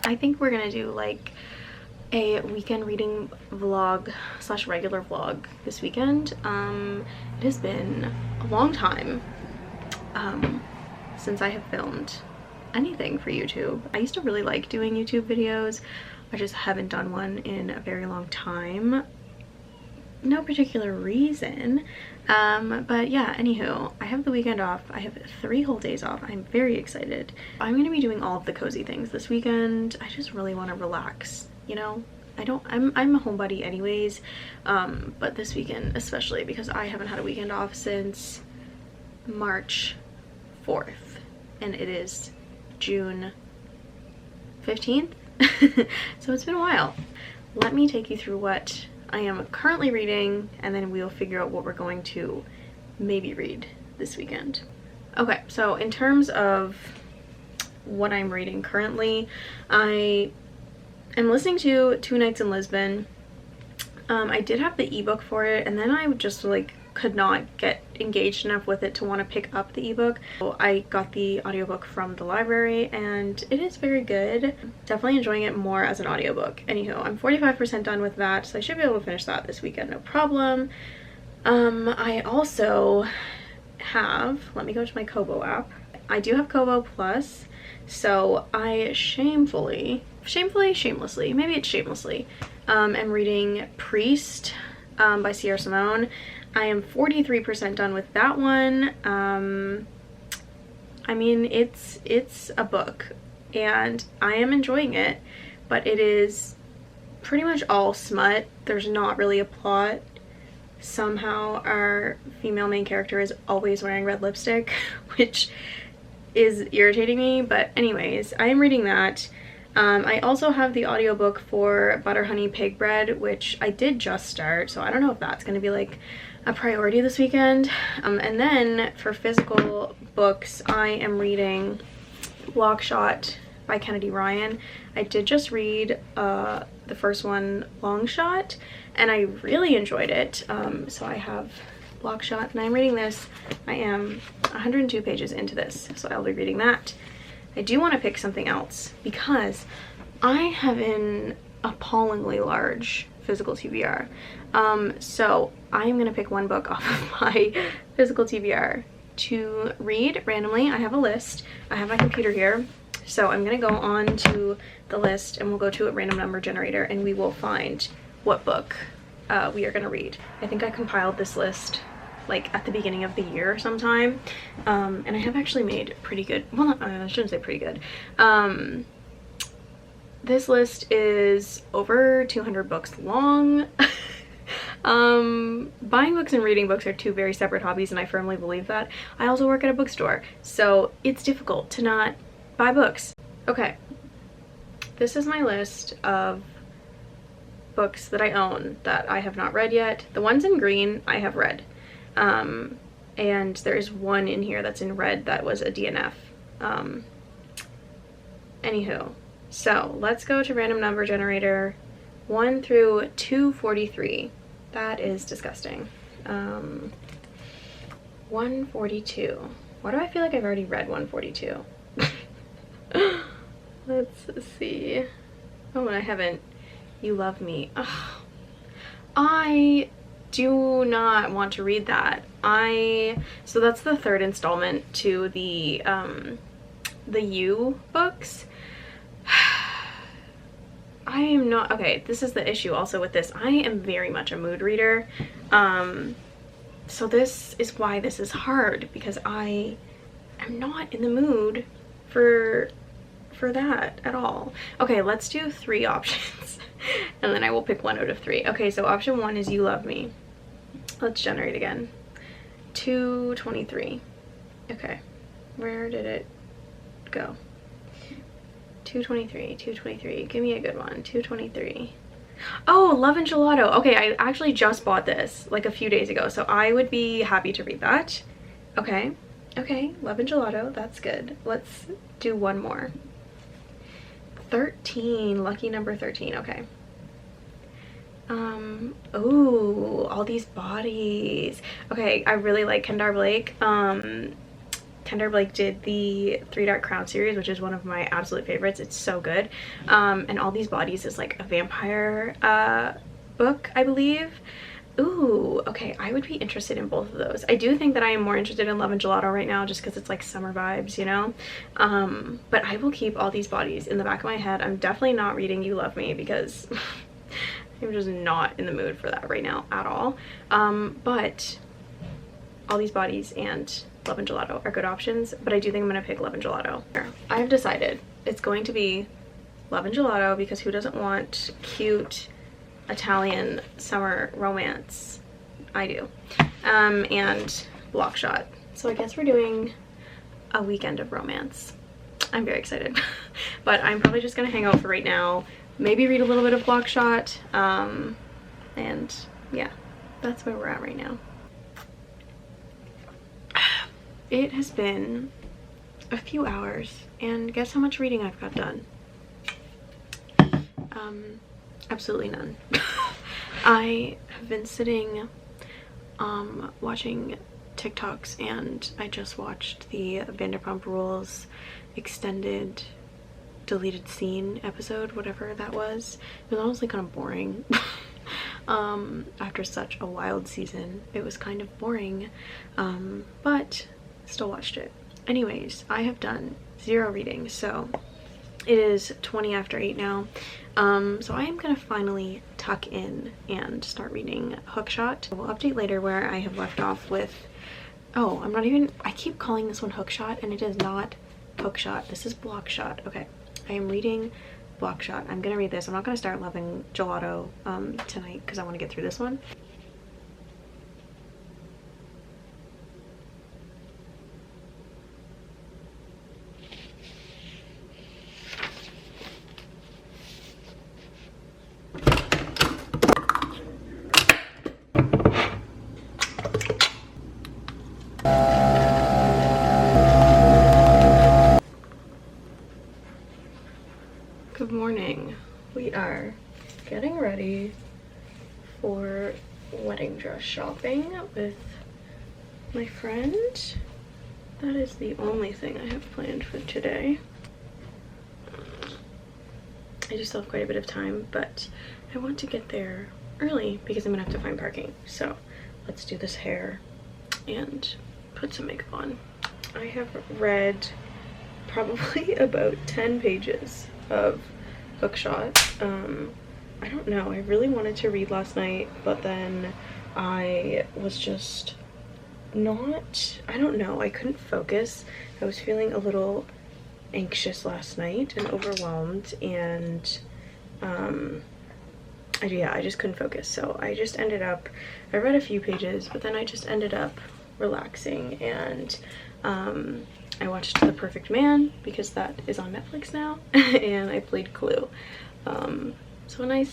I think we're gonna do like a weekend reading vlog slash regular vlog this weekend. It has been a long time since I have filmed anything for YouTube. I used to really like doing YouTube videos. I just haven't done one in a very long time. No particular reason. But yeah, anywho, I have the weekend off. I have 3 whole days off. I'm very excited. I'm gonna be doing all of the cozy things this weekend. I just really want to relax, you know? I'm a homebody anyways, but this weekend especially because I haven't had a weekend off since March 4th, and it is June 15th. So it's been a while. Let me take you through what I am currently reading, and then we'll figure out what we're going to maybe read this weekend. Okay, so in terms of what I'm reading currently, I am listening to 2 Nights in Lisbon. I did have the ebook for it, and then I just like could not get engaged enough with it to want to pick up the ebook. So I got the audiobook from the library, and it is very good. Definitely enjoying it more as an audiobook. Anywho, I'm 45% done with that, so I should be able to finish that this weekend, no problem. I also have, let me go to my Kobo app. I do have Kobo Plus, so I shamelessly, maybe it's shamelessly, am reading Priest by Sierra Simone. I am 43% done with that one. I mean, it's a book, and I am enjoying it, but it is pretty much all smut. There's not really a plot. Somehow our female main character is always wearing red lipstick, which is irritating me, but anyways, I am reading that. I also have the audiobook for Butter Honey Pig Bread, which I did just start, so I don't know if that's going to be like a priority this weekend. And then for physical books, I am reading Lock Shot by Kennedy Ryan. I did just read the first one, Long Shot, and I really enjoyed it. So I have Lock Shot, and I'm reading this. I am 102 pages into this, so I'll be reading that. I do want to pick something else because I have an appallingly large physical TBR. So I am going to pick one book off of my physical TBR to read randomly. I have a list. I have my computer here. So I'm going to go on to the list, and we'll go to a random number generator, and we will find what book we are going to read. I think I compiled this list like at the beginning of the year sometime, and I have actually made pretty good, well, not, I shouldn't say pretty good. This list is over 200 books long. Buying books and reading books are 2 very separate hobbies, and I firmly believe that. I also work at a bookstore, so it's difficult to not buy books. Okay, this is my list of books that I own that I have not read yet. The ones in green I have read. And there is one in here that's in red that was a DNF. Anywho, so let's go to random number generator 1 through 243. That is disgusting. 142. Why do I feel like I've already read 142? Let's see. Oh, and I haven't. You Love Me. Ugh. I do not want to read that. So that's the 3rd installment to the You books. I am not, okay, this is the issue also with this. I am very much a mood reader. So this is why this is hard, because I am not in the mood for that at all. Okay, let's do 3 options and then I will pick 1 out of 3. Okay, so option 1 is You Love Me. Let's generate again. 223. Okay, where did it go? 223, 223. Give me a good one. 223. Oh, Love and Gelato. Okay, I actually just bought this like a few days ago, so I would be happy to read that. Okay, okay, Love and Gelato. That's good. Let's do 1 more. 13. Lucky number 13. Okay. Oh, All These Bodies. Okay, I really like Kendar Blake. Kendra Blake did the Three Dark Crown series, which is one of my absolute favorites. It's so good. And All These Bodies is like a vampire book, I believe. Ooh, okay, I would be interested in both of those. I do think that I am more interested in Love and Gelato right now just because it's like summer vibes, you know? But I will keep All These Bodies in the back of my head. I'm definitely not reading You Love Me because I'm just not in the mood for that right now at all. But All These Bodies and Love and Gelato are good options, but I do think I'm gonna pick Love and Gelato. I have decided it's going to be Love and Gelato because who doesn't want cute Italian summer romance? I do. And Block Shot. So I guess we're doing a weekend of romance. I'm very excited. But I'm probably just gonna hang out for right now, maybe read a little bit of Block Shot, and yeah, that's where we're at right now. It has been a few hours, and guess how much reading I've got done? Absolutely none. I have been sitting watching TikToks, and I just watched the Vanderpump Rules extended deleted scene episode, whatever that was. It was honestly kind of boring. After such a wild season, it was kind of boring, but still watched it. Anyways, I have done 0 reading, so it is 20 after 8 now. So I am gonna finally tuck in and start reading Hookshot. We'll update later where I have left off with, oh, I keep calling this one Hookshot, and it is not Hookshot. This is Blockshot. Okay, I am reading Blockshot. I'm gonna read this. I'm not gonna start Loving Gelato tonight because I want to get through this one. Good morning. We are getting ready for wedding dress shopping with my friend. That is the only thing I have planned for today. I just still have quite a bit of time, but I want to get there early because I'm gonna have to find parking. So let's do this hair and put some makeup on. I have read probably about 10 pages of Hookshot. I don't know, I really wanted to read last night, but then I was just not, I don't know, I couldn't focus. I was feeling a little anxious last night and overwhelmed, and I just couldn't focus. So I just ended up, I read a few pages, but then I just ended up relaxing, and I watched The Perfect Man because that is on Netflix now, and I played Clue. So a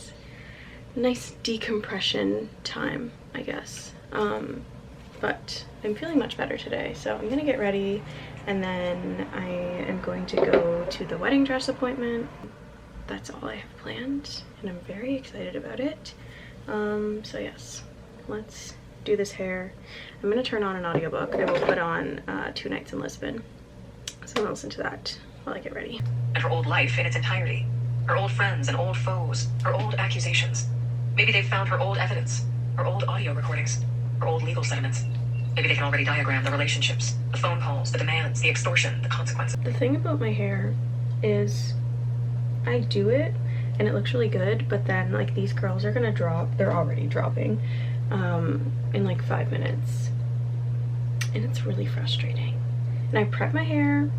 nice decompression time, I guess. But I'm feeling much better today, so I'm gonna get ready, and then I am going to go to the wedding dress appointment. That's all I have planned, and I'm very excited about it. So yes, let's do this hair. I'm gonna turn on an audiobook. I will put on 2 Nights in Lisbon, so I'm gonna listen to that while I get ready. And her old life in its entirety. Her old friends and old foes. Her old accusations. Maybe they've found her old evidence. Her old audio recordings. Her old legal settlements. Maybe they can already diagram the relationships, the phone calls, the demands, the extortion, the consequences. The thing about my hair is I do it and it looks really good, but then like these curls are gonna drop. They're already dropping in like 5 minutes, and it's really frustrating. And I prep my hair.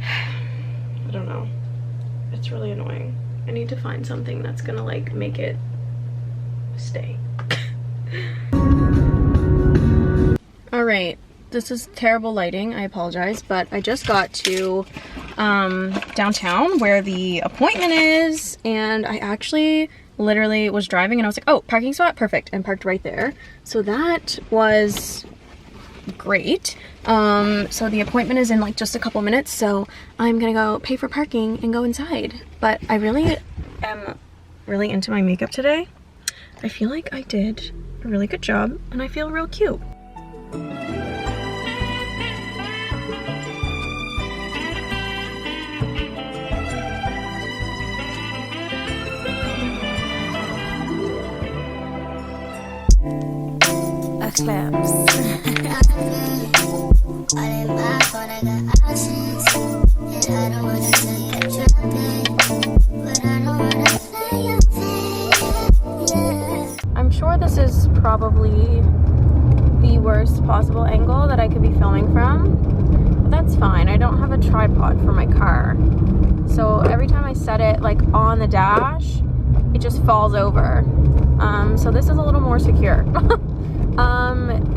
I don't know. It's really annoying. I need to find something that's gonna like make it stay. All right, this is terrible lighting. I apologize, but I just got to downtown where the appointment is, and I actually literally was driving and I was like, oh, parking spot, perfect, and parked right there. So that was great. So the appointment is in like just a couple minutes, so I'm gonna go pay for parking and go inside. But I really am really into my makeup today. I feel like I did a really good job and I feel real cute. possible angle that I could be filming from, but that's fine. I don't have a tripod for my car, so every time I set it like on the dash, it just falls over. So this is a little more secure.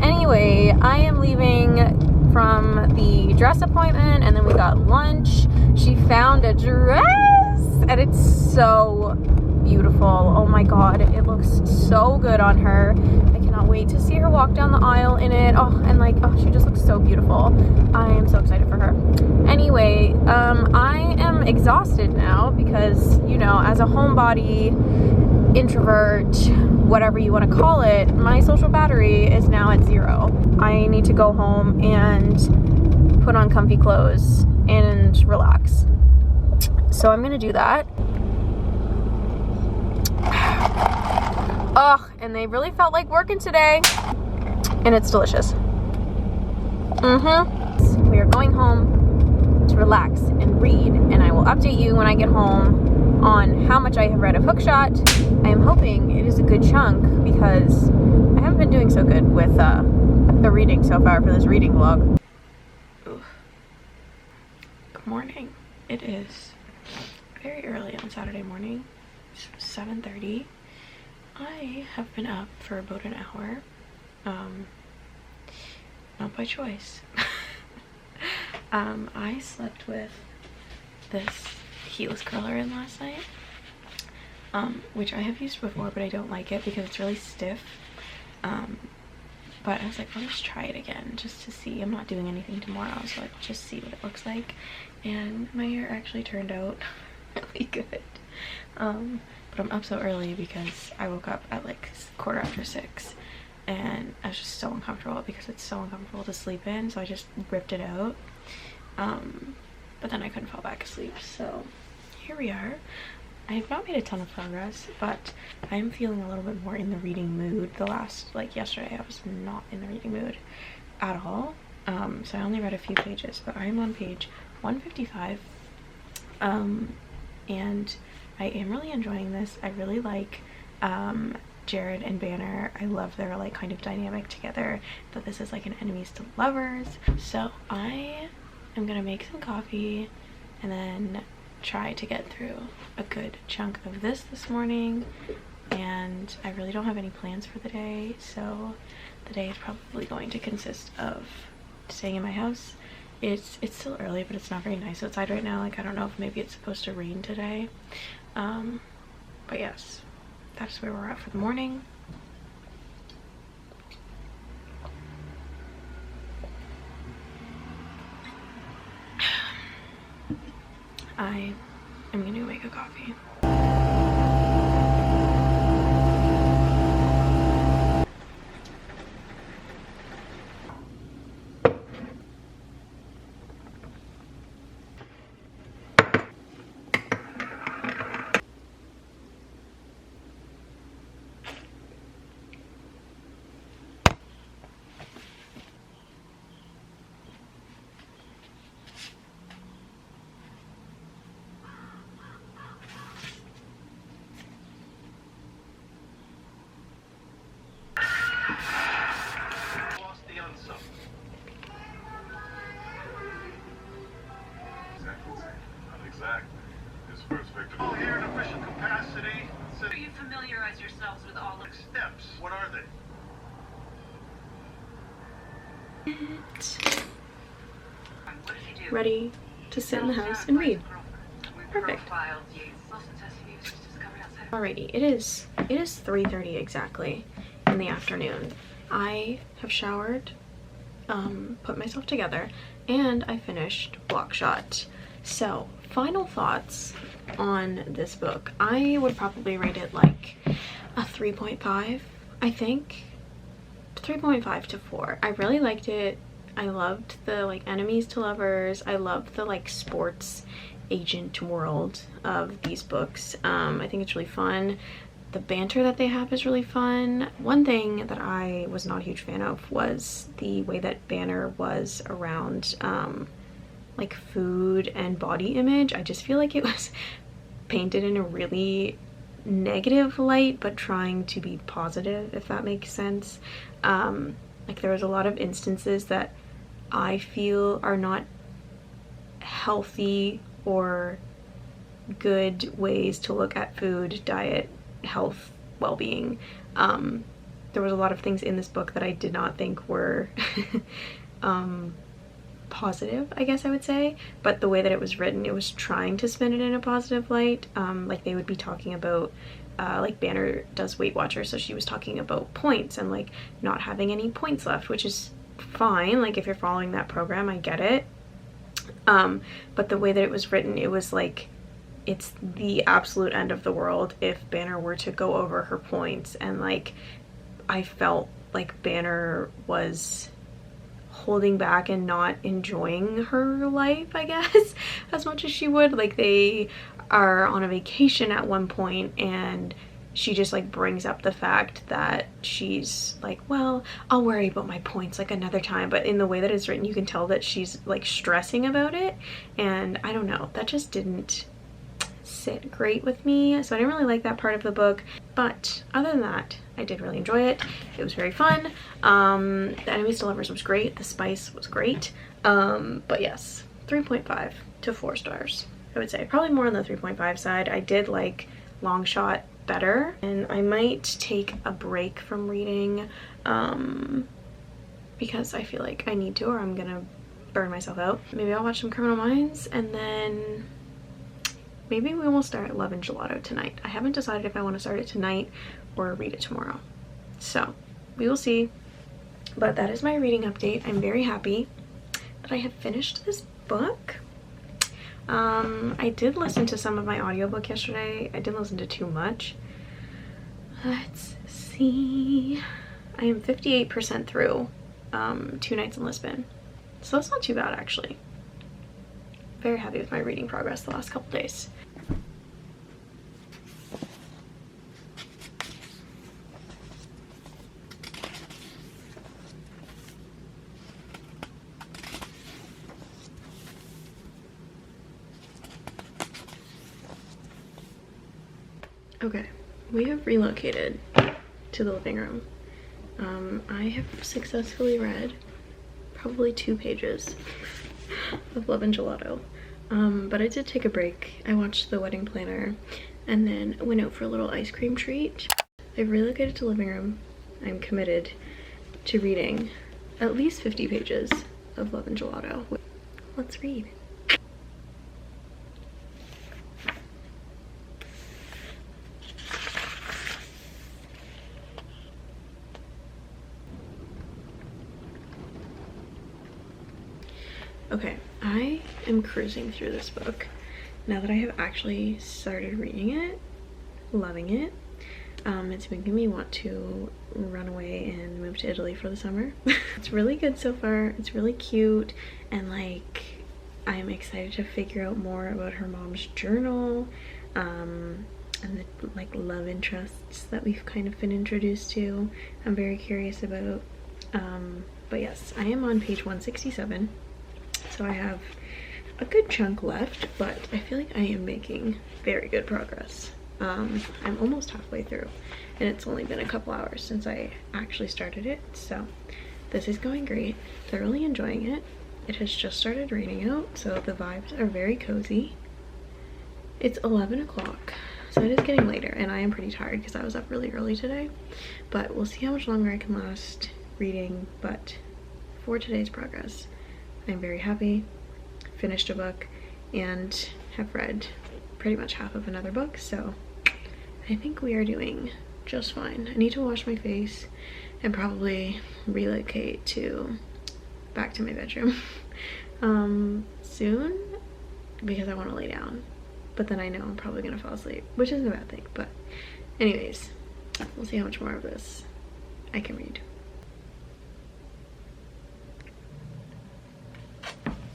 Anyway, I am leaving from the dress appointment, and then we got lunch. She found a dress, and it's so beautiful. Oh my god, it looks so good on her. I cannot wait to see her walk down the aisle in it. Oh, and like, oh, she just looks so beautiful. I am so excited for her. Anyway, I am exhausted now because, you know, as a homebody, introvert, whatever you want to call it, my social battery is now at 0. I need to go home and put on comfy clothes and relax. So I'm gonna do that. Ugh, and they really felt like working today. And it's delicious. We are going home to relax and read, and I will update you when I get home on how much I have read of Hookshot. I am hoping it is a good chunk because I haven't been doing so good with the reading so far for this reading vlog. Oof. Good morning. It is very early on Saturday morning. It's 7:30. I have been up for about an hour. Not by choice. I slept with this heatless curler in last night, which I have used before, but I don't like it because it's really stiff. But I was like, I'll just try it again just to see. I'm not doing anything tomorrow, so I'll just see what it looks like. And my hair actually turned out really good. But I'm up so early because I woke up at like 6:15, and I was just so uncomfortable because it's so uncomfortable to sleep in, so I just ripped it out. But then I couldn't fall back asleep, so here we are. I have not made a ton of progress, but I'm feeling a little bit more in the reading mood. Like yesterday, I was not in the reading mood at all. So I only read a few pages, but I'm on page 155. And I am really enjoying this. I really like Jared and Banner. I love their like kind of dynamic together, that this is like an enemies to lovers. So I am gonna make some coffee and then try to get through a good chunk of this morning, and I really don't have any plans for the day, so the day is probably going to consist of staying in my house. It's still early, but it's not very nice outside right now. Like, I don't know if maybe it's supposed to rain today, but yes, that's where we're at for the morning. I am gonna make a coffee. Oh, here in official capacity. So you familiarize yourselves with all the steps. What are they? What did you do? Ready to sit in the house and read. Perfect. Alrighty, it is 3:30 exactly in the afternoon. I have showered, put myself together, and I finished Blockshot. So, final thoughts on this book. I would probably rate it like a 3.5, I think. 3.5 to 4. I really liked it. I loved the like enemies to lovers. I loved the like sports agent world of these books. I think it's really fun. The banter that they have is really fun. One thing that I was not a huge fan of was the way that Banner was around like food and body image. I just feel like it was painted in a really negative light, but trying to be positive, if that makes sense. Like there was a lot of instances that I feel are not healthy or good ways to look at food, diet, health, well-being. There was a lot of things in this book that I did not think were positive, I guess I would say, but the way that it was written, it was trying to spin it in a positive light. Like they would be talking about like Banner does Weight Watchers, so she was talking about points and like not having any points left, which is fine. Like if you're following that program, I get it. But the way that it was written, it was like it's the absolute end of the world if Banner were to go over her points, and like I felt like Banner was holding back and not enjoying her life, I guess, as much as she would. Like they are on a vacation at one point and she just like brings up the fact that she's like, well, I'll worry about my points like another time, but in the way that it's written you can tell that she's like stressing about it, and I don't know, that just didn't sit great with me, so I didn't really like that part of the book. But other than that, I did really enjoy it. It was very fun. The Enemies to Lovers was great. The spice was great. But yes, 3.5 to 4 stars, I would say. Probably more on the 3.5 side. I did like Long Shot better, and I might take a break from reading because I feel like I need to, or I'm gonna burn myself out. Maybe I'll watch some Criminal Minds, and then maybe we will start Love and Gelato tonight. I haven't decided if I want to start it tonight or read it tomorrow, so we will see. But that is my reading update. I'm very happy that I have finished this book. I did listen to some of my audiobook yesterday. I didn't listen to too much. Let's see. I am 58% through 2 Nights in Lisbon, so that's not too bad actually. Very happy with my reading progress the last couple days. Okay, we have relocated to the living room. I have successfully read probably 2 pages of Love and Gelato, but I did take a break. I watched The Wedding Planner and then went out for a little ice cream treat. I've relocated to living room. I'm committed to reading at least 50 pages of Love and Gelato. Let's read. Okay, I am cruising through this book now that I have actually started reading it, loving it. It's making me want to run away and move to Italy for the summer. It's really good so far. It's really cute, and like I'm excited to figure out more about her mom's journal and the like love interests that we've kind of been introduced to. I'm very curious about. But yes, I am on page 167. So I have a good chunk left, but I feel like I am making very good progress. I'm almost halfway through, and it's only been a couple hours since I actually started it, so this is going great. Thoroughly enjoying it. It has just started raining out, so the vibes are very cozy. It's 11 o'clock, so it is getting later, and I am pretty tired because I was up really early today, but we'll see how much longer I can last reading. But for today's progress, I'm very happy. Finished a book and have read pretty much half of another book, so I think we are doing just fine. I need to wash my face and probably relocate back to my bedroom soon because I want to lay down, but then I know I'm probably gonna fall asleep, which isn't a bad thing. But anyways, we'll see how much more of this I can read.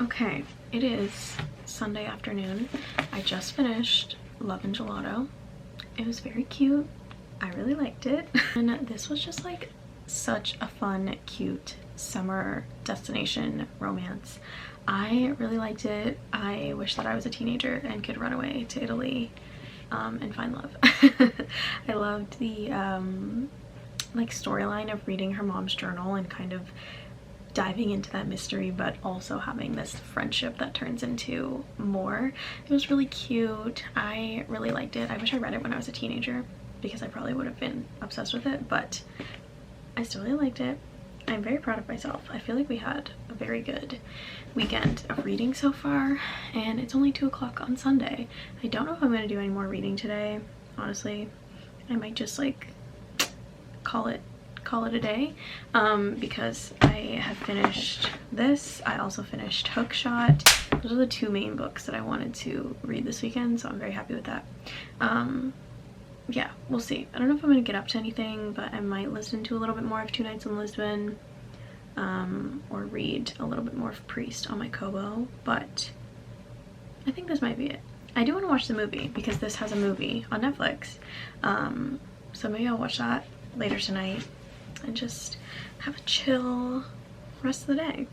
Okay, it is Sunday afternoon. I just finished Love and Gelato. It was very cute. I really liked it. And this was just like such a fun, cute summer destination romance. I really liked it. I wish that I was a teenager and could run away to Italy and find love. I loved the like storyline of reading her mom's journal and kind of diving into that mystery, but also having this friendship that turns into more. It was really cute. I really liked it. I wish I read it when I was a teenager because I probably would have been obsessed with it, but I still really liked it. I'm very proud of myself. I feel like we had a very good weekend of reading so far, and it's only 2 o'clock on Sunday. I don't know if I'm going to do any more reading today, honestly. I might just like call it a day, because I have finished this. I also finished Hookshot. Those are the 2 main books that I wanted to read this weekend, so I'm very happy with that. Yeah, we'll see. I don't know if I'm gonna get up to anything, but I might listen to a little bit more of 2 Nights in Lisbon, or read a little bit more of Priest on my Kobo, but I think this might be it. I do want to watch the movie because this has a movie on Netflix, so maybe I'll watch that later tonight and just have a chill rest of the day.